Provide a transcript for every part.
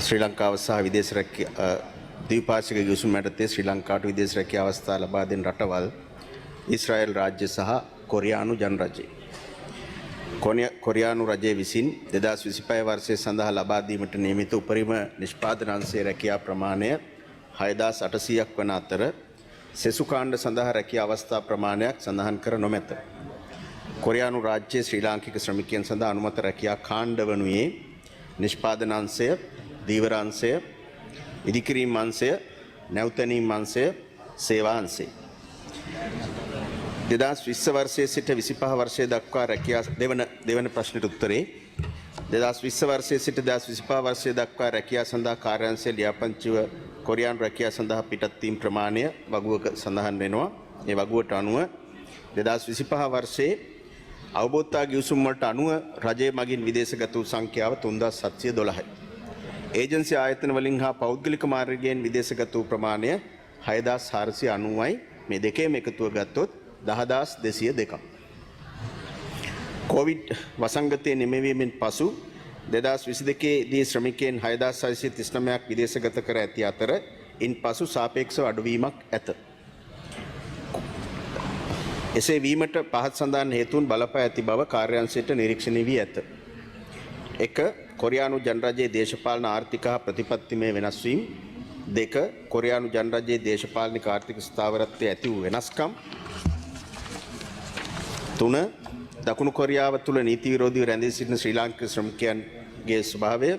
ශ්‍රී ලංකාව සහ විදේශ රැකියා ද්විපාක්ෂික ගිවිසුම් යටතේ ශ්‍රී ලංකාවට විදේශ රැකියා අවස්ථා ලබා දෙන රටවල් ඊශ්‍රායල් රාජ්‍ය සහ කොරියානු ජනරජය. කොරියානු රජය විසින් 2025 වර්ෂය සඳහා ලබා දීමට නියමිත උපරිම නිෂ්පාදන අංශයේ රැකියා ප්‍රමාණය 6800ක් වන අතර සෙසු කාණ්ඩ සඳහා රැකියා අවස්ථා ප්‍රමාණයක් සඳහන් කර නොමැත. කොරියානු රාජ්‍යයේ ශ්‍රී ලාංකික ශ්‍රමිකයන් සඳහා අනුමත රැකියා කාණ්ඩ වනුයේ නිෂ්පාදන අංශය, දීවර අංශය, ඉදිකිරීම් අංශය, නැවතැනීම් අංශය, සේවා අංශය. 2020 වර්ෂයේ සිට 25 වර්ෂය දක්වා රැකියා දෙවන ප්‍රශ්නෙට උත්තරේ 2020 වර්ෂයේ සිට 2025 වර්ෂය දක්වා රැකියා සඳහා කාර්යාංශයේ ලියාපදිංචිව කොරියානු රැකියා සඳහා පිටත් වීම ප්‍රමාණය වගුවක සඳහන් වෙනවා. ඒ වගුවට අනුව 2025 වර්ෂයේ අවබෝධතා ගිවිසුම් වලට අනුව රජය මගින් විදේශගත වූ සංඛ්‍යාව 3712යි. ඒජන්සි ආයතන වලින් හා පෞද්ගලික මාර්ගයෙන් විදේශගත වූ ප්‍රමාණය 6490යි. මේ දෙකේම එකතුව ගත්තොත් 10202ක්. කොවිඩ් වසංගතයේ නිමවීමෙන් පසු 2022 දී ශ්‍රමිකයන් 6639ක් විදේශගත කර ඇති අතර ඉන් පසු සාපේක්ෂව අඩුවීමක් ඇත. එසේ වීමට පහත් සඳහන් හේතුන් බලපා ඇති බව කාර්යාංශයට නිරීක්ෂණය වී ඇත. 1. කොරියානු ජනරජයේ දේශපාලන ආර්ථික හා ප්‍රතිපත්තිමය වෙනස් වීම. 2. කොරියානු ජනරජයේ දේශපාලනික ආර්ථික ස්ථාවරත්වයේ ඇති වූ වෙනස්කම්. 3. දකුණු කොරියාව තුළ නීති විරෝධීව රැඳී සිටින ශ්‍රී ලාංකික ශ්‍රමිකයන්ගේ ස්වභාවය.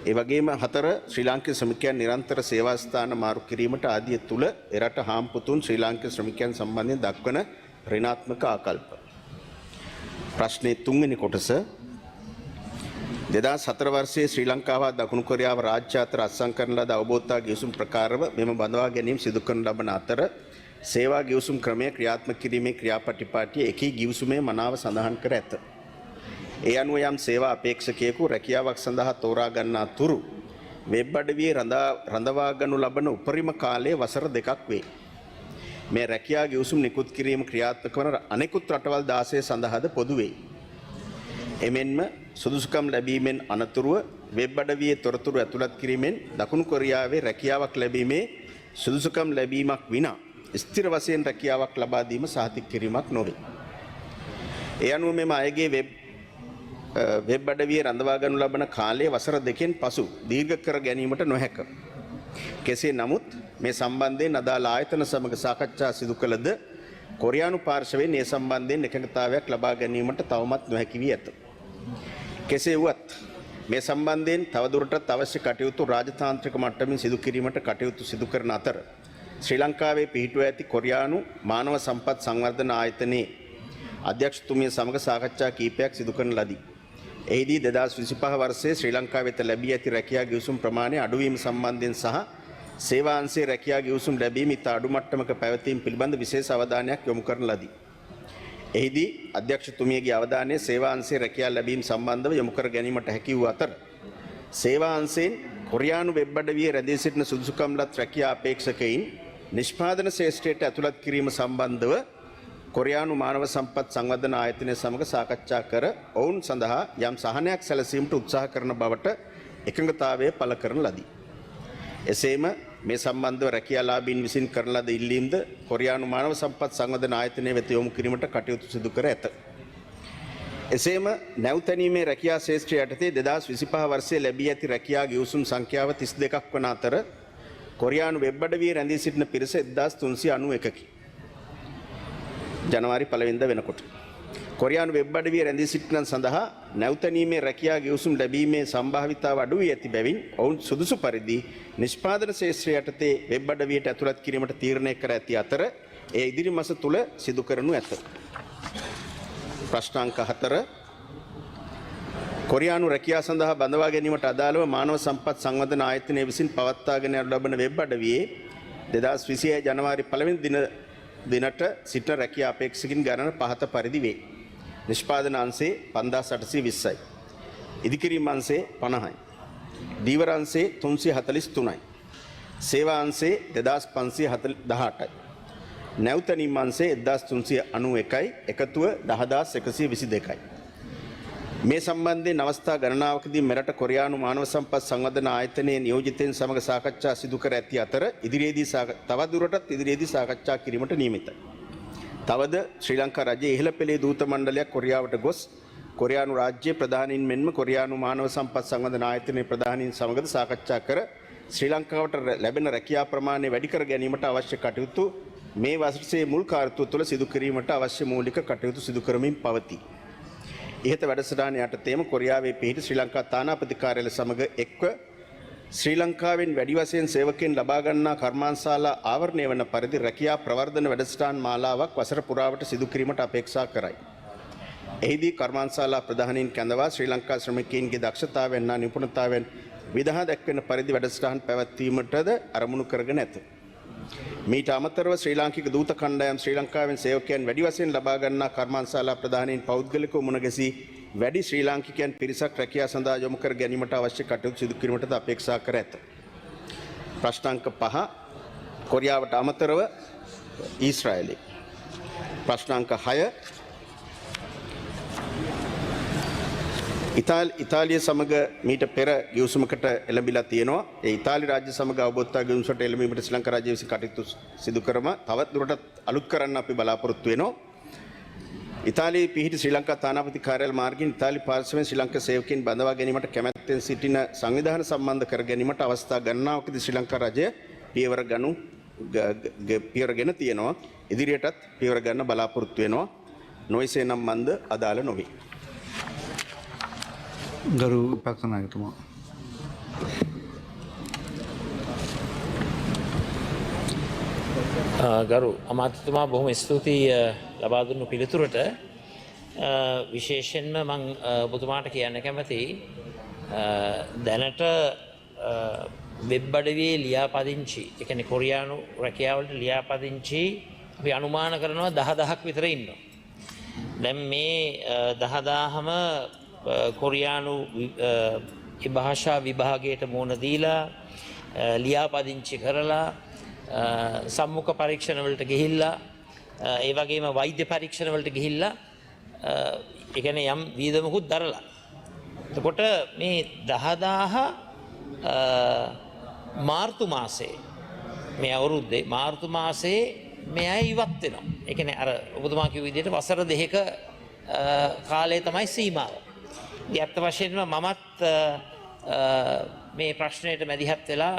ඒ වගේම 4. ශ්‍රී ලාංකික ශ්‍රමිකයන් නිරන්තර සේවා ස්ථාන මාරු කිරීමට ආදිය තුළ එරට හාම්පුතුන් ශ්‍රී ලාංකික ශ්‍රමිකයන් සම්බන්ධයෙන් දක්වන ඍණාත්මක ආකල්ප. ප්‍රශ්නයේ 3 වෙනි කොටස 2004 වර්ෂයේ ශ්‍රී ලංකාව හා දකුණු කොරියාව රාජ්‍ය අතර අත්සන් කරන ලද අවබෝධතා ගිවිසුම් ප්‍රකාරව මෙම බඳවා ගැනීම සිදු කරන ලබන අතර සේවා ගිවිසුම් ක්‍රමය ක්‍රියාත්මක කිරීමේ ක්‍රියාපටිපාටිය එකී ගිවිසුමේ මනාව සඳහන් කර ඇත. ඒ අනුව යම් සේවා අපේක්ෂකයෙකු රැකියාවක් සඳහා තෝරා ගන්නා තුරු වෙබ් අඩවියේ රඳවා ගනු ලබන උපරිම කාලය වසර 2ක් වේ. මේ රැකියා ගිවිසුම් නිකුත් කිරීම ක්‍රියාත්මක වන අනෙකුත් රටවල් 16 සඳහාද පොදු වේ. එමෙන්ම සුදුසුකම් ලැබීමෙන් අනතුරුව වෙබ් අඩවියේ තොරතුරු ඇතුළත් කිරීමෙන් දකුණු කොරියාවේ රැකියාවක් ලැබීමේ සුදුසුකම් ලැබීමක් විනා ස්ථිර වශයෙන් රැකියාවක් ලබා දීම සහතික කිරීමක් නොවේ. ඒ අනුව මෙම අයගේ වෙබ් අඩවියේ රඳවා ගනු ලබන කාලය වසර 2කින් පසු දීර්ඝ කර ගැනීමට නොහැක. කෙසේ නමුත් මේ සම්බන්ධයෙන් අදාළ ආයතන සමග සාකච්ඡා සිදු කළද කොරියානු පාර්ශවයෙන් මේ සම්බන්ධයෙන් එකඟතාවයක් ලබා ගැනීමට තවමත් නොහැකි වී ඇත. කෙසේ වුවත් මේ සම්බන්ධයෙන් තවදුරටත් අවශ්‍ය කටයුතු රාජතාන්ත්‍රික මට්ටමින් සිදු කිරීමට කටයුතු සිදු කරන අතර ශ්‍රී ලංකාවේ පිහිටුව ඇති කොරියානු මානව සම්පත් සංවර්ධන ආයතනයේ අධ්‍යක්ෂතුමිය සමග සාකච්ඡා කීපයක් සිදු කරන ලදී. එහිදී 2025 වර්ෂයේ ශ්‍රී ලංකාව වෙත ලැබී ඇති රැකියා ගිවිසුම් ප්‍රමාණය අඩුවීම සම්බන්ධයෙන් සහ සේවා අංශයේ රැකියා ගිවිසුම් ලැබීම ඉතා අඩු මට්ටමක පැවතීම පිළිබඳ විශේෂ අවධානයක් යොමු කරන ලදී. එහිදී අධ්‍යක්ෂතුමියගේ අවධානය සේවා අංශයේ රැකියා ලැබීම සම්බන්ධව යොමු කර ගැනීමට හැකි වූ අතර සේවා අංශයෙන් කොරියානු වෙබ් අඩවියේ රැඳී සිටින සුදුසුකම්ලත් රැකියා අපේක්ෂකයින් නිෂ්පාදන ශේෂ්ත්‍රයට ඇතුළත් කිරීම සම්බන්ධව කොරියානු මානව සම්පත් සංවර්ධන ආයතනය සමග සාකච්ඡා කර ඔවුන් සඳහා යම් සහනයක් සැලසීමට උත්සාහ කරන බවට එකඟතාවය පළ කරන ලදී. එසේම මේ සම්බන්ධව රැකියාලාභීන් විසින් කරන ලද ඉල්ලීම්ද කොරියානු මානව සම්පත් සංවර්ධන ආයතනය වෙත යොමු කිරීමට කටයුතු සිදු කර ඇත. එසේම නැවතැනීමේ රැකියා ශේෂ්ත්‍රය යටතේ 2025 වර්ෂයේ ලැබී ඇති රැකියා ගිවිසුම් සංඛ්‍යාව 32ක් වන අතර කොරියානු වෙබ් අඩවියේ රැඳී සිටින පිරිස 1391කි. ජනවාරි 1 වෙනිදා වෙනකොට කොරියානු වෙබ් අඩවියේ රැඳී සිටින සඳහා නැවතැනීමේ රැකියා ගිවිසුම් ලැබීමේ සම්භාවිතාව අඩු වී ඇති බැවින් ඔවුන් සුදුසු පරිදි නිෂ්පාදන ශේෂ්ත්‍රය යටතේ වෙබ් අඩවියට ඇතුළත් කිරීමට තීරණය කර ඇති අතර එය ඉදිරි මාස තුල සිදු කරනු ඇත. ප්‍රශ්නාංක 4 කොරියානු රැකියා සඳහා බඳවා ගැනීමට අදාළව මානව සම්පත් සංවර්ධන ආයතනය විසින් පවත්වාගෙන ලබන වෙබ් අඩවියේ 2026 ජනවාරි 1 වෙනි දිනට සිටින රැකියා අපේක්ෂකින් ගණන පහත පරිදි වේ. නිෂ්පාදන අංශයේ 5820යි. ඉදිකිරීම් අංශයේ 50යි. දීවර අංශයේ 343යි. සේවා අංශයේ 2518යි. නැවතැනීම් අංශයේ 1391යි. එකතුව 10122යි. මේ සම්බන්ධයෙන් අවස්ථා ගණනාවකදී මෙරට කොරියානු මානව සම්පත් සංවර්ධන ආයතනයේ නියෝජිතයින් සමග සාකච්ඡා සිදු කර ඇති අතර තවදුරටත් ඉදිරියේදී සාකච්ඡා කිරීමට නියමිතයි. තවද ශ්‍රී ලංකා රජයේ ඉහළ පෙළේ දූත මණ්ඩලයක් කොරියාවට ගොස් කොරියානු රාජ්‍යයේ ප්‍රධානීන් මෙන්ම කොරියානු මානව සම්පත් සංවර්ධන ආයතනයේ ප්‍රධානීන් සමග සාකච්ඡා කර ශ්‍රී ලංකාවට ලැබෙන රැකියා ප්‍රමාණය වැඩි කර ගැනීමට අවශ්‍ය කටයුතු මේ වසරේ මුල් කාර්යත්වය තුළ සිදු කිරීමට අවශ්‍ය මූලික කටයුතු සිදු කරමින් පවතී. ඉහත වැඩසටහන යටතේම කොරියාවේ පිහිටි ශ්‍රී ලංකා තානාපති කාර්යාලය සමග එක්ව ශ්‍රී ලංකාවෙන් වැඩි වශයෙන් සේවකයන් ලබා ගන්නා කර්මාන්තශාලා ආවරණය වන පරිදි රැකියා ප්‍රවර්ධන වැඩසටහන් මාලාවක් වසර පුරාවට සිදු කිරීමට අපේක්ෂා කරයි. එහිදී කර්මාන්තශාලා ප්‍රධානීන් කැඳවා ශ්‍රී ලංකා ශ්‍රමිකයින්ගේ දක්ෂතාවයන් හා නිපුණතාවයන් විදහා දැක්වෙන පරිදි වැඩසටහන් පැවැත්වීමටද අරමුණු කරගෙන ඇත. මීට අමතරව ශ්‍රී ලාංකික දූත කණ්ඩායම් ශ්‍රී ලංකාවෙන් සේවකයන් වැඩි වශයෙන් ලබා ගන්නා කර්මාන්තශාලා ප්‍රධානීන් පෞද්ගලිකව මුණ ගැසී වැඩි ශ්‍රී ලාංකිකයන් පිරිසක් රැකියා සඳහා යොමු කර ගැනීමට අවශ්‍ය කටයුතු සිදු කිරීමටද අපේක්ෂා කර ඇත. ප්‍රශ්නාංක 5 කොරියාවට අමතරව ඊශ්‍රායලය. ප්‍රශ්නාංක 6 ඉතාලිය සමග මීට පෙර ගිවිසුමකට එළඹිලා තියෙනවා. ඒ ඉතාලි රාජ්‍ය සමග අවබෝධතා ගිවිසුමට එළඹීමට ශ්‍රී ලංකා රාජ්‍ය විසින් කටයුතු සිදු කරම තවත් දුරටත් අලුත් කරන්න අපි බලාපොරොත්තු වෙනවා. ඉතාලියේ පිහිටි ශ්‍රී ලංකා තානාපති කාර්යාල මාර්ගයෙන් ඉතාලි පාර්ශවයෙන් ශ්‍රී ලංකා සේවකයන් බඳවා ගැනීමට කැමැත්තෙන් සිටින සංවිධාන සම්බන්ධ කර ගැනීමට අවස්ථා ගණනාවකදී ශ්‍රී ලංකා රජය පියවරගෙන තියෙනවා. ඉදිරියටත් පියවර ගන්න බලාපොරොත්තු වෙනවා. නොයිසේ නම් මන්ද අදාළ නොවේ. ගරු විපක්ෂ නායකතුමා. ගරු අමාත්‍යතුමා බොහොම ස්තුතියි ලබා දුන්නු පිළිතුරට. විශේෂයෙන්ම මම ඔබතුමාට කියන්න කැමතියි දැනට වෙබ් අඩවියේ ලියාපදිංචි, ඒ කියන්නේ කොරියානු රැකියාවලට ලියාපදිංචි අපි අනුමාන කරනවා 10000ක් විතර ඉන්නවා. දැන් මේ 10000ම කොරියානු භාෂා විභාගයට මුහුණ දීලා ලියාපදිංචි කරලා සම්මුඛ පරීක්ෂණ වලට ගිහිල්ලා ඒ වගේම වෛද්‍ය පරීක්ෂණ වලට ගිහිල්ලා ඒ කියන්නේ යම් වීදමකුත් දරලා. එතකොට මේ 10000 මාර්තු මාසයේ මේ අවුරුද්දේ මාර්තු මාසයේ මේ අය ඉවත් වෙනවා. ඒ කියන්නේ අර ඔබතුමා කිව්ව විදිහට වසර 2ක කාලය තමයි සීමාව. ඇත්ත වශයෙන්ම මමත් මේ ප්‍රශ්නයට මැදිහත් වෙලා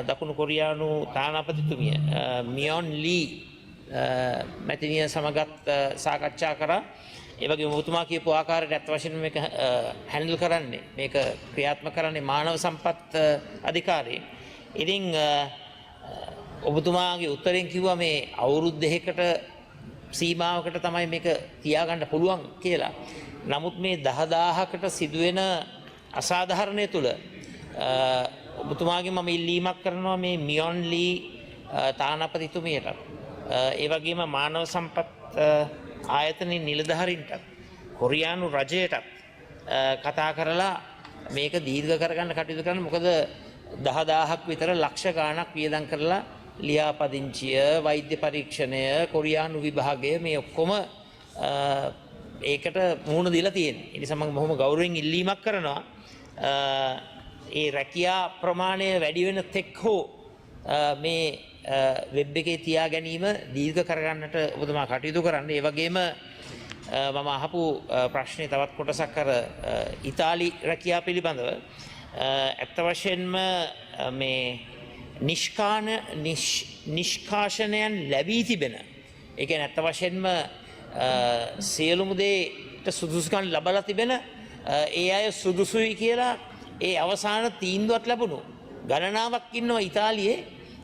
දකුණු කොරියානු තානාපතිතුමිය මියොන් ලී මැතිනිය සමගත් සාකච්ඡා කරා. ඒ වගේම ඔබතුමා කියපු ආකාරයට ඇත්ත වශයෙන්ම මේක හැන්ඩල් කරන්නේ, මේක ක්‍රියාත්මක කරන්නේ මානව සම්පත් අධිකාරිය. ඉතින් ඔබතුමාගේ උත්තරෙන් කිව්වා මේ අවුරුදු 2කට සීමාවකට තමයි මේක තියාගන්න පුළුවන් කියලා. නමුත් මේ 10000කට සිදුවෙන අසාධාරණය තුළ ඔබතුමාගේ මම ඉල්ලීමක් කරනවා මේ මියොන් ලී තානාපතිතුමියට, ඒ වගේම මානව සම්පත් ආයතනයේ නිලධාරීන්ටත් කොරියානු රජයටත් කතා කරලා මේක දීර්ඝ කරගන්න කටයුතු කරන්න. මොකද 10000ක් විතර ලක්ෂ ගාණක් වියදම් කරලා ලියාපදිංචිය, වෛද්‍ය පරීක්ෂණය, කොරියානු විභාගය මේ ඔක්කොම ඒකට මුහුණ දීලා තියෙන්නේ. ඒ නිසා මම බොහොම ගෞරවයෙන් ඉල්ලීමක් කරනවා ඒ රැකියා ප්‍රමාණය වැඩි වෙන තෙක් හෝ මේ වෙබ් එකේ තියා ගැනීම දීර්ඝ කරගන්නට ඔබතුමා කටයුතු කරන්න. ඒ වගේම මම අහපු ප්‍රශ්නේ තවත් කොටසක් අර ඉතාලි රැකියා පිළිබඳව ඇත්ත වශයෙන්ම මේ නිෂ්කාශනයන් ලැබී තිබෙන, ඒ කියන්නේ ඇත්ත වශයෙන්ම සියලුම දේට සුදුසුකම් ලබලා තිබෙන ඒ අය සුදුසුයි කියලා ඒ අවසාන තීන්දුවක් ලැබුණු ගණනාවක් ඉන්නවා ඉතාලියේ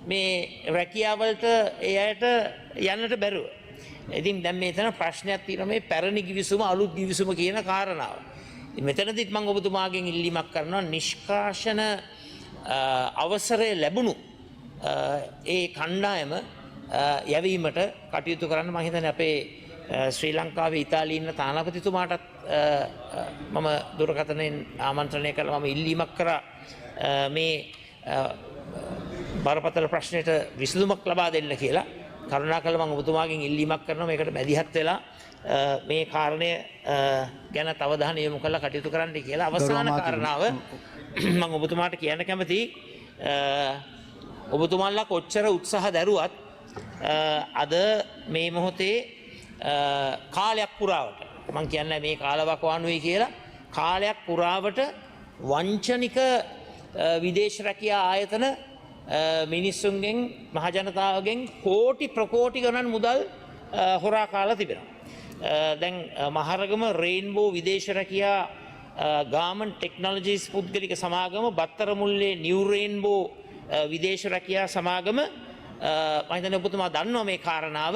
මේ රැකියාවලට ඒ අයට යන්නට බැරුව. ඉතින් දැන් මෙතන ප්‍රශ්නයක් තියෙනවා මේ පැරණි ගිවිසුම අලුත් ගිවිසුම කියන කාරණාව. මෙතනදිත් මම ඔබතුමාගෙන් ඉල්ලීමක් කරනවා නිෂ්කාශන අවසරය ලැබුණු ඒ කණ්ඩායම යැවීමට කටයුතු කරන්න. මම හිතන්නේ අපේ ශ්‍රී ලංකාවේ ඉතාලියේ ඉන්න තානාපතිතුමාටත් මම දුරකථනයෙන් ආමන්ත්‍රණය කළා. මම ඉල්ලීමක් කරා මේ බරපතල ප්‍රශ්නයට විසඳුමක් ලබා දෙන්න කියලා. කරුණාකරලා මම ඔබතුමාගෙන් ඉල්ලීමක් කරනවා මේකට මැදිහත් වෙලා මේ කාරණය ගැන අවධානය යොමු කරලා කටයුතු කරන්න කියලා. අවසාන කාරණාව මම ඔබතුමාට කියන්න කැමතියි ඔබතුමාලා කොච්චර උත්සාහ දැරුවත් අද මේ මොහොතේ කාලයක් පුරාවට මම කියන්නේ මේ කාලවකවානුවේ කියලා කාලයක් පුරාවට වංචනික විදේශ රැකියා ආයතන මිනිස්සුන්ගෙන් මහජනතාවගෙන් කෝටි ප්‍රකෝටි ගණන් මුදල් හොරා කාලා තිබෙනවා. දැන් මහරගම රේන්බෝ විදේශ රැකියා ගාමන් ටෙක්නොලොජිස් පුද්ගලික සමාගම බත්තර මුල්ලේ නිව් රේන්බෝ විදේශ රැකියා සමාගම මම හිතන්නේ ඔබතුමා දන්නවා මේ කාරණාව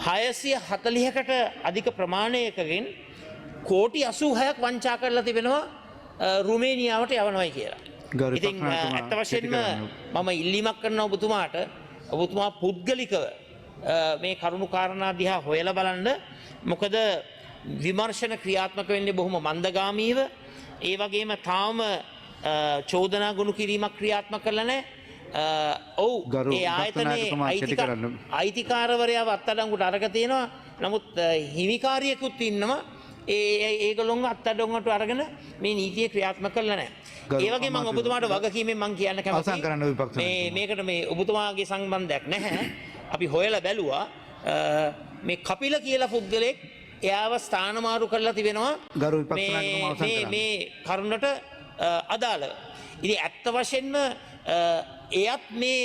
640කට අධික ප්‍රමාණයකකින් කෝටි 86ක් වංචා කරලා තිබෙනවා රුමේනියාවට යවනවායි කියලා. ඉතින් ඇත්ත වශයෙන්ම මම ඉල්ලීමක් කරනවා ඔබතුමා පුද්ගලිකව මේ කරුණු කාරණා දිහා හොයලා බලන්න. මොකද විමර්ශන ක්‍රියාත්මක වෙන්නේ බොහොම මන්දගාමීව. ඒ වගේම තාම චෝදනා ගොනු කිරීමක් ක්‍රියාත්මක කරලා නැහැ. ඔව් ඒ ආයතනයේ අයිතිකාරවරයාව අත්අඩංගුවට අරගෙන තියෙනවා. නමුත් හිමිකාරියෙකුත් ඉන්නවා. ඒගොල්ලොන්ව අත්අඩංගුවට අරගෙන මේ නීතිය ක්‍රියාත්මක කරලා නැහැ. ඒ වගේ මම ඔබතුමාට වගකීමෙන් මම කියන්න කැමතියි මේකට මේ ඔබතුමාගේ සම්බන්ධයක් නැහැ. අපි හොයලා බැලුවා මේ කපිල කියලා පුද්ගලෙක් එයාව ස්ථානමාරු කරලා තිබෙනවා මේ කරුණට අදාළව. ඉතින් ඇත්ත වශයෙන්ම එයත් මේ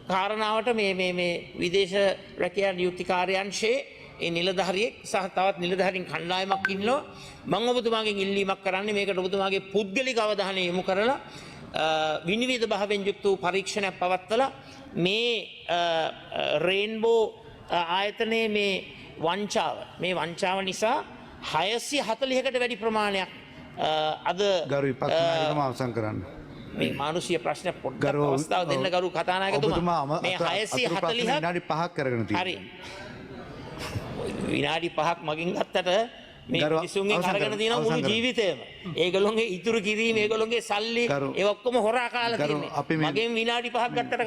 කාරණාවට මේ විදේශ රැකියා නියුක්ති කාර්යාංශයේ ඒ නිලධාරියෙක් සහ තවත් නිලධාරීන් කණ්ඩායමක් ඉන්නවා. මම ඔබතුමාගෙන් ඉල්ලීමක් කරන්නේ මේකට ඔබතුමාගේ පුද්ගලික අවධානය යොමු කරලා විනිවිද භාවයෙන් යුක්ත වූ පරීක්ෂණයක් පවත්වලා මේ රේන්බෝ ආයතනයේ මේ වංචාව නිසා 640කට වැඩි ප්‍රමාණයක් අද ගරු විපක්ෂ නායකතුමා අවසන් කරන්න. මේ මානුෂීය ප්‍රශ්න පොඩ්ඩක් අවස්ථාව දෙන්න ගරු කතානායකතුමා. මේ 640ක් විනාඩි 5ක් කරගෙන තියෙනවා. හරි. විනාඩි 5ක් මගින් ගත්තට මේ මිනිසුන්ගෙන් අරගෙන තියෙන මුළු ජීවිතේම ඒගොල්ලොන්ගේ ඉතුරු කිරීම ඒගොල්ලොන්ගේ සල්ලි ඒ ඔක්කොම හොරා කාලා තියෙන්නේ. මගෙන් විනාඩි 5ක් ගත්තට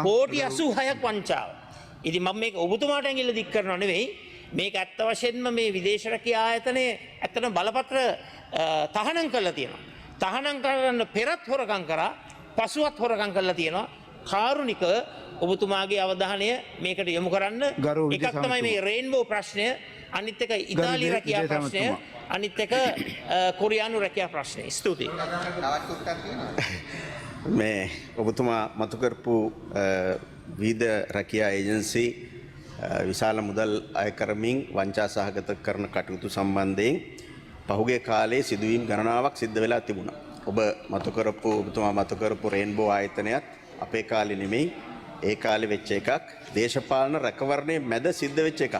කෝටි 86ක් වංචාව. ඉතින් මම මේක ඔබතුමාට ඇඟිල්ල දික් කරනව නෙවෙයි. මේක ඇත්ත වශයෙන්ම මේ විදේශ රැකියා ආයතනයේ ඇත්තටම බලපත්‍ර තහනම් කරලා තියෙනවා. තහනම් කරන්න පෙරත් හොරකම් කරා පසුවත් හොරකම් කරලා තියෙනවා. කාරුණික ඔබතුමාගේ අවධානය මේකට යොමු කරන්න. එකක් තමයි මේ රේන්බෝ ප්‍රශ්නය, අනිත් එක ඉතාලි රැකියා ප්‍රශ්නය, අනිත් එක කොරියානු රැකියා ප්‍රශ්නය. ස්තුතියි. මේ ඔබතුමා මතු කරපු විවිධ රැකියා ඒජන්සි විශාල මුදල් අය කරමින් වංචා සහගත කරන කටයුතු සම්බන්ධයෙන් පහුගිය කාලේ සිදුවීම් ගණනාවක් සිද්ධ වෙලා තිබුණා. ඔබතුමා මතු කරපු රේන්බෝ ආයතනයත් අපේ කාලේ නෙමෙයි ඒ කාලේ වෙච්ච එකක්. දේශපාලන රැකවරණයේ මැද සිද්ධ වෙච්ච එකක්.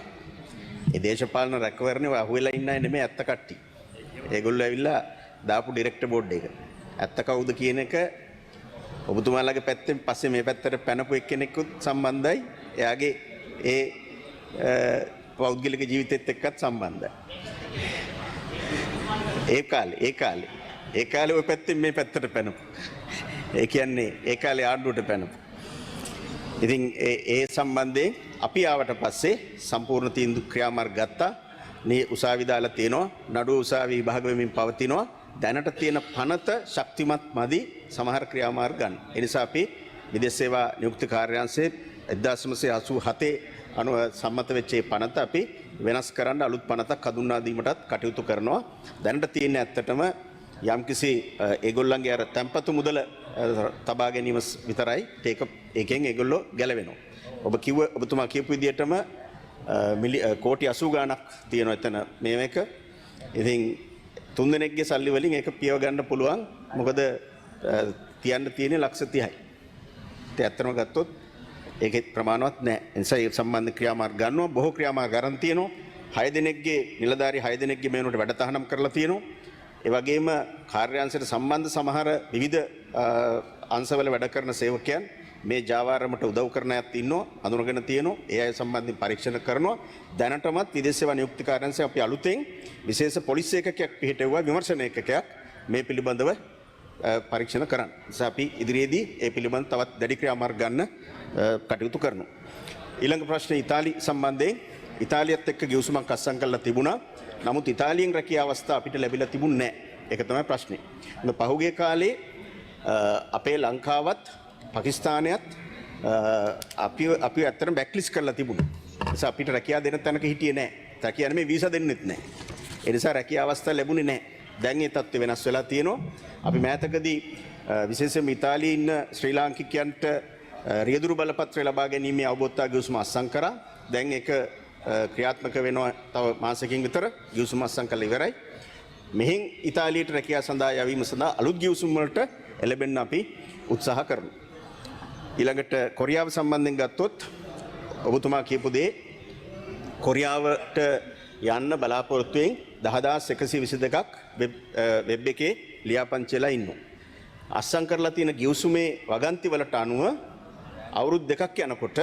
ඒ දේශපාලන රැකවරණේ අහුවෙලා ඉන්න අය නෙමෙයි ඇත්ත කට්ටිය. ඒගොල්ලෝ ඇවිල්ලා දාපු ඩිරෙක්ටර් බෝඩ් එක. ඇත්ත කවුද කියන එක ඔබතුමාලගේ පැත්තෙන් පස්සේ මේ පැත්තට පැනපු එක්කෙනෙකුත් සම්බන්ධයි. එයාගේ ඒ පෞද්ගලික ජීවිතෙත් එක්කත් සම්බන්ධයි. ඒ කාලේ ওই පැත්තෙන් මේ පැත්තට පැනපු. ඒ කියන්නේ ඒ කාලේ ආණ්ඩුවට පැනපු. ඉතින් ඒ සම්බන්ධයෙන් අපි ආවට පස්සේ සම්පූර්ණ තීන්දුව ක්‍රියාමාර්ග ගත්තා. මේ උසාවි දාලා තියෙනවා. නඩුව උසාවි විභාග වෙමින් පවතිනවා. දැනට තියෙන පනත ශක්තිමත් මදි සමහර ක්‍රියාමාර්ග ගන්න. ඒ නිසා අපි විදේශ සේවා නියුක්ති කාර්යාංශයේ 1987 අනුව සම්මත වෙච්ච පනත අපි වෙනස් කරන්න අලුත් පනතක් හඳුන්වා දීමටත් කටයුතු කරනවා. දැනට තියෙන ඇත්තටම යම්කිසි ඒගොල්ලන්ගේ අර තැම්පතු මුදල තබා ගැනීම විතරයි. ඒකෙන් ඒගොල්ලෝ ගැලවෙනවා. ඔබතුමා කියපු විදිහටම කෝටි 80 ගණක් තියෙනවා එතන මේක. ඉතින් තුන් දෙනෙක්ගේ සල්ලි වලින් ඒක පියව ගන්න පුළුවන්. මොකද තියන්න තියෙන්නේ ලක්ෂ 30යි. ඒත් ඇත්තම ගත්තොත් ඒකේ ප්‍රමාණවත් නැහැ. ඒ නිසා ඒ සම්බන්ධ ක්‍රියාමාර්ග ගන්නවා. බොහෝ ක්‍රියාමාර්ග ගන්න තියෙනවා. 6 දෙනෙක්ගේ නිලධාරී 6 දෙනෙක්ගේ මේනොට වැඩ තහනම් කරලා තියෙනවා. ඒ වගේම කාර්යාංශයට සම්බන්ධ සමහර විවිධ අංශවල වැඩ කරන සේවකයන් මේ ජාවාරමට උදව් කරන අයත් ඉන්නවා. අඳුනගෙන තියෙනවා. ඒ අය සම්බන්ධයෙන් පරීක්ෂණ කරනවා. දැනටමත් විදේශ සේවා නියුක්ති කාර්යාංශය අපි අලුතෙන් විශේෂ පොලිස් ඒකකයක් පිහිටවුවා විමර්ශන ඒකකයක් මේ පිළිබඳව පරීක්ෂණ කරන්න. නිසා අපි ඉදිරියේදී ඒ පිළිබඳ තවත් දැඩි ක්‍රියාමාර්ග ගන්න කටයුතු කරනවා. ඊළඟ ප්‍රශ්නේ ඉතාලි සම්බන්ධයෙන් ඉතාලියත් එක්ක ගිවිසුමක් අත්සන් කරලා තිබුණා. නමුත් ඉතාලියෙන් රැකියා අවස්ථා අපිට ලැබිලා තිබුණේ නැහැ. ඒක තමයි ප්‍රශ්නේ. පහුගිය කාලේ අපේ ලංකාවත් පාකිස්තානයත් අපි ඇත්තටම බැක්ලිස්ට් කරලා තිබුණා. ඒ නිසා අපිට රැකියා දෙන්න තැනක හිටියේ නැහැ. රැකියා නෙමෙයි වීසා දෙන්නෙත් නැහැ. ඒ නිසා රැකියා අවස්ථා ලැබුණේ නැහැ. දැන් ඒ තත්ත්වය වෙනස් වෙලා තියෙනවා. අපි මෑතකදී විශේෂයෙන්ම ඉතාලියේ ඉන්න ශ්‍රී ලාංකිකයන්ට රියදුරු බලපත්‍රය ලබා ගැනීමේ අවබෝධතා ගිවිසුම අත්සන් කරා. දැන් ඒක ක්‍රියාත්මක වෙනවා තව මාසකින් විතර ගිවිසුම අත්සන් කරලා ඉවරයි. මෙහින් ඉතාලියට රැකියා සඳහා යවීම සඳහා අලුත් ගිවිසුම් වලට එළඹෙන්න අපි උත්සාහ කරනවා. ඊළඟට කොරියාව සම්බන්ධයෙන් ගත්තොත් ඔබතුමා කියපු දේ කොරියාවට යන්න බලාපොරොත්තුවෙන් 10122ක් වෙබ් එකේ ලියාපදිංචිලා ඉන්නවා. අත්සන් කරලා තියෙන ගිවිසුමේ වගන්ති වලට අනුව අවුරුදු 2ක් යනකොට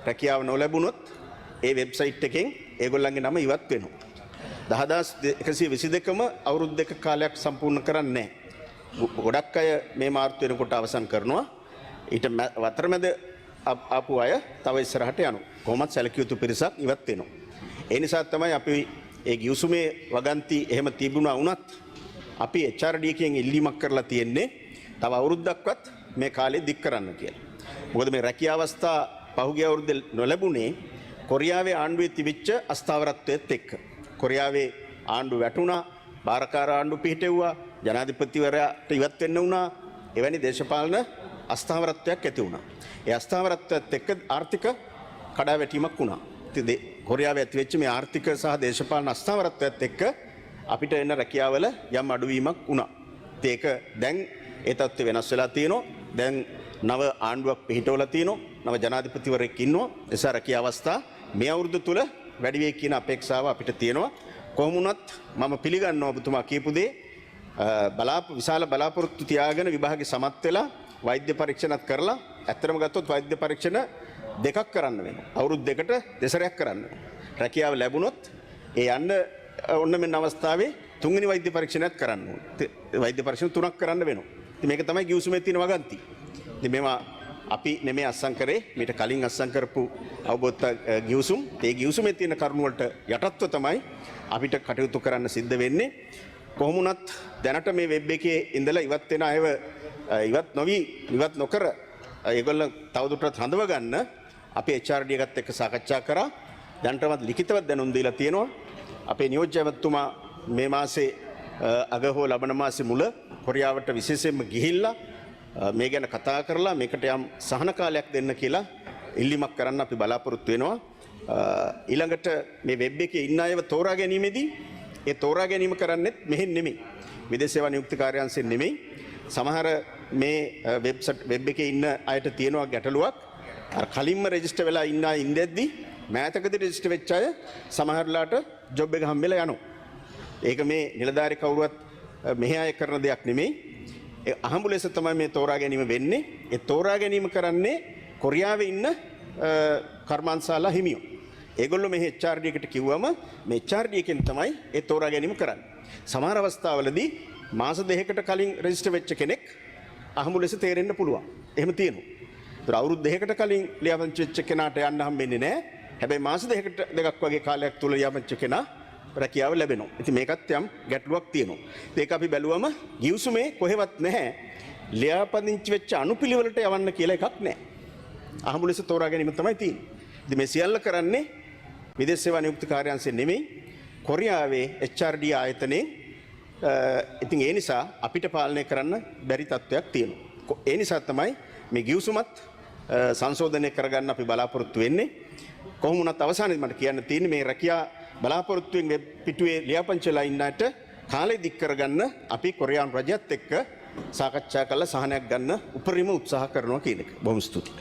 රැකියාව නොලැබුණොත් ඒ වෙබ්සයිට් එකෙන් ඒගොල්ලන්ගේ නම ඉවත් වෙනවා. 10122ම අවුරුදු 2ක කාලයක් සම්පූර්ණ කරන්නේ නැහැ. ගොඩක් අය මේ මාර්තු වෙනකොට අවසන් කරනවා. ඊට වතරමැද ආපු අය තව ඉස්සරහට යනවා. කොහොමත් සැලකිය යුතු පිරිසක් ඉවත් වෙනවා. ඒ නිසා තමයි අපි ඒ ගිවිසුමේ වගන්ති එහෙම තිබුණා වුණත් අපි HRD එකෙන් ඉල්ලීමක් කරලා තියෙන්නේ තව අවුරුද්දක්වත් මේ කාලේ දික් කරන්න කියලා. මොකද මේ රැකියා අවස්ථා පහුගිය අවුරුද්දේ නොලැබුණේ කොරියාවේ ආණ්ඩුවේ තිබිච්ච අස්ථාවරත්වයේත් එක්ක. කොරියාවේ ආණ්ඩුව වැටුණා, බාරකාර ආණ්ඩුව පිහිටෙව්වා, ජනාධිපතිවරයාට ඉවත් වෙන්න වුණා. එවැනි දේශපාලන අස්ථාවරත්වයක් ඇති වුණා. ඒ අස්ථාවරත්වයත් එක්ක ආර්ථික කඩාවැටීමක් වුණා. ඉතින් කොරියාවේ ඇති වෙච්ච මේ ආර්ථික සහ දේශපාලන අස්ථාවරත්වයත් එක්ක අපිට එන රැකියාවල යම් අඩුවීමක් වුණා. ඒක දැන් ඒ තත්ත්වය වෙනස් වෙලා තියෙනවා. දැන් නව ආණ්ඩුවක් පිහිටවලා තියෙනවා. නව ජනාධිපතිවරයෙක් ඉන්නවා. එසා රැකියා අවස්ථා මේ අවුරුදු තුල වැඩි වෙයි කියන අපේක්ෂාව අපිට තියෙනවා. කොහොම වුණත් මම පිළිගන්නවා ඔබතුමා කියපු දේ විශාල බලාපොරොත්තු තියාගෙන විභාගේ සමත් වෙලා වෛද්‍ය පරීක්ෂණත් කරලා ඇත්තටම ගත්තොත් වෛද්‍ය පරීක්ෂණ දෙකක් කරන්න වෙනවා. අවුරුදු දෙකට දෙසරයක් කරන්න වෙනවා. රැකියාව ලැබුණොත් ඒ යන්න ඔන්න මෙන්න අවස්ථාවේ තුන්වෙනි වෛද්‍ය පරීක්ෂණයක් කරන්න ඕනේ. වෛද්‍ය පරීක්ෂණ තුනක් කරන්න වෙනවා. ඉතින් මේක තමයි ගිවිසුමේ තියෙන වගන්ති. ඉතින් මේවා අපි නෙමෙයි අත්සන් කරේ. මීට කලින් අත්සන් කරපු අවබෝධ ගිවිසුම්. ඒ ගිවිසුමේ තියෙන කරුණු වලට යටත්ව තමයි අපිට කටයුතු කරන්න සිද්ධ වෙන්නේ. කොහොම වුණත් දැනට මේ වෙබ් එකේ ඉඳලා ඉවත් වෙන අයව ඉවත් නොකර ඒගොල්ලෝ තවදුරටත් හඳව ගන්න අපි HRD එකත් එක්ක සාකච්ඡා කරා. දැනටමත් ලිඛිතව දැනුම් දීලා තියෙනවා. අපේ නියෝජ්‍යවතුමා මේ මාසේ අග හෝ ලබන මාසේ මුල කොරියාවට විශේෂයෙන්ම ගිහිල්ලා මේ ගැන කතා කරලා මේකට යම් සහන කාලයක් දෙන්න කියලා ඉල්ලීමක් කරන්න අපි බලාපොරොත්තු වෙනවා. ඊළඟට මේ වෙබ් එකේ ඉන්න අයව තෝරා ගැනීමේදී ඒ තෝරා ගැනීම කරන්නේත් මෙහෙන් නෙමෙයි. විදේශ සේවා නියුක්ති කාර්යාංශයෙන් නෙමෙයි. සමහර මේ වෙබ් එකේ ඉන්න අයට තියෙනවා ගැටලුවක්. අර කලින්ම රෙජිස්ටර් වෙලා ඉන්න අය ඉඳෙද්දී මෑතකදී රෙජිස්ටර් වෙච්ච අය සමහරලාට ජොබ් එක හම්බෙලා යනවා. ඒක මේ නිලධාරි කවුරුවත් මෙහි අය කරන දෙයක් නෙමෙයි. ඒ අහඹු ලෙස තමයි මේ තෝරා ගැනීම වෙන්නේ. ඒ තෝරා ගැනීම කරන්නේ කොරියාවේ ඉන්න කර්මාන්තශාලා හිමියෝ. ඒගොල්ලෝ මේ HRD එකට කිව්වම මේ HRD එකෙන් තමයි ඒ තෝරා ගැනීම කරන්නේ. සමහර අවස්ථාවලදී මාස 2කට කලින් රෙජිස්ටර් වෙච්ච කෙනෙක් අහඹු ලෙස තේරෙන්න පුළුවන්. එහෙම තියෙනවා. ඒතර අවුරුදු 2කට කලින් ලියාපදිංචි වෙච්ච කෙනාට යන්න හම්බෙන්නේ නැහැ. හැබැයි මාස 2ක් වගේ කාලයක් තුල ලියාපදිංචි කෙනා රැකියාව ලැබෙනවා. ඉතින් මේකත් යම් ගැටලුවක් තියෙනවා. ඒක අපි බැලුවම ගිවිසුමේ කොහෙවත් නැහැ. ලියාපදිංචි වෙච්ච අනුපිළිවෙලට යවන්න කියලා එකක් නැහැ. අහඹු ලෙස තෝරා ගැනීම තමයි තියෙන්නේ. ඉතින් මේ සියල්ල කරන්නේ විදේශ සේවා නියුක්ති කාර්යාංශයෙන් නෙමෙයි කොරියාවේ HRD ආයතනයේ. ඉතින් ඒ නිසා අපිට පාලනය කරන්න බැරි තත්ත්වයක් තියෙනවා. ඒ නිසා තමයි මේ ගිවිසුමත් සංශෝධනය කරගන්න අපි බලාපොරොත්තු වෙන්නේ. කොහොම වුණත් අවසානයේදී මට කියන්න තියෙන්නේ මේ රැකියා බලාපොරොත්තුෙන් වෙබ් පිටුවේ ලියාපදිංචිලා ඉන්නට කාලෙ දික් කරගන්න අපි කොරියානු රජයත් එක්ක සාකච්ඡා කරලා සහනයක් ගන්න උපරිම උත්සාහ කරනවා කියන එක. බොහොම ස්තුතියි.